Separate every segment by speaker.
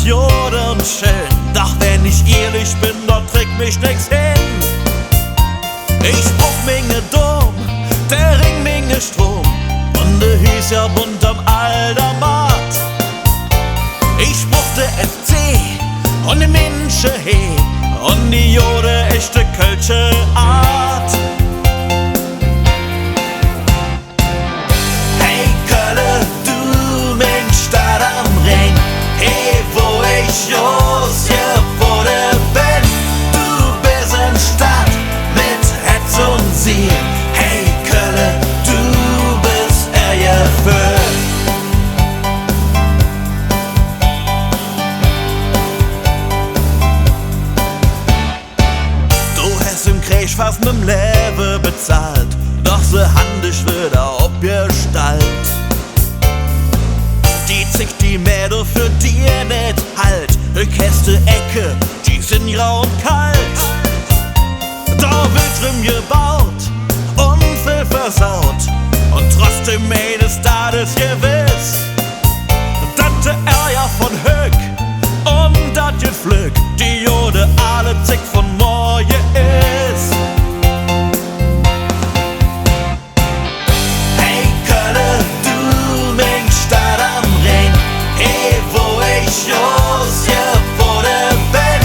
Speaker 1: Jode und schön, doch wenn ich ehrlich bin, dort trägt mich nix hin. Ich brauch minge Dom, der Ring minge Strom, und der hieß ja bunt am Aldermatt. Ich brauch der FC und die Minsche he und die Jode echte Kölsche Art. Hey Kölle, du mein Stadt am Ring, hey wo ich just geboren bin. Du bist in Stadt mit Herz und Ziel. Hey Kölle, du bist erfüllt. Ich fast mit'm Leben bezahlt, doch se handisch wieder obgestalt. Die zickt die Mädel für dir nicht halt, Käste Ecke, die sind grau und kalt. Da wird drin gebaut und viel versaut, und trotzdem eines Stades gewiss, dat de Ärger von Höck und dat je Flück die Jode alle zick von morgen ist. Hey Kölle, du mein Stadt am Ring, hey wo ich just geboren bin.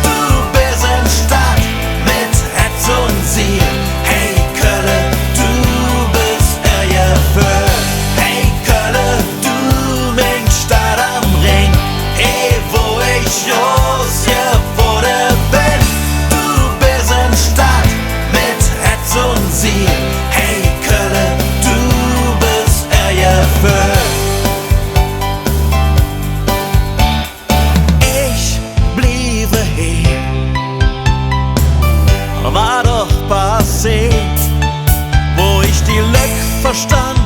Speaker 1: Du bist in Stadt mit Herz und Ziel. Hey Kölle, du bist erfüllt. Hey Kölle, du mein Stadt am Ring, hey wo ich just geboren bin. Du bist in Stadt mit Herz und Ziel. Hey Kölle, du bist erfüllt. Ich bliebe hier, war doch passiert, wo ich die Lück verstand,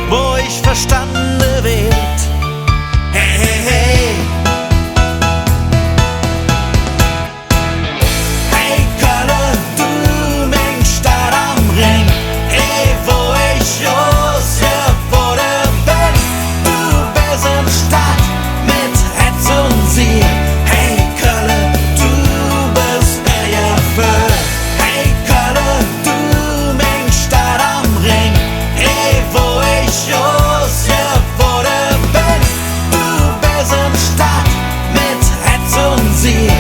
Speaker 1: wo ich verstanden wird. Hey, hey, hey. Hey Kölle, du mein Stadt am Ring, hey wo ich just geboren bin. Du bist in Stadt mit Herz und Ziel. Hey Kölle, du bist erfüllt. Hey Kölle, du mein Stadt am Ring, hey wo ich just geboren bin. Du bist in Stadt mit Herz und Ziel.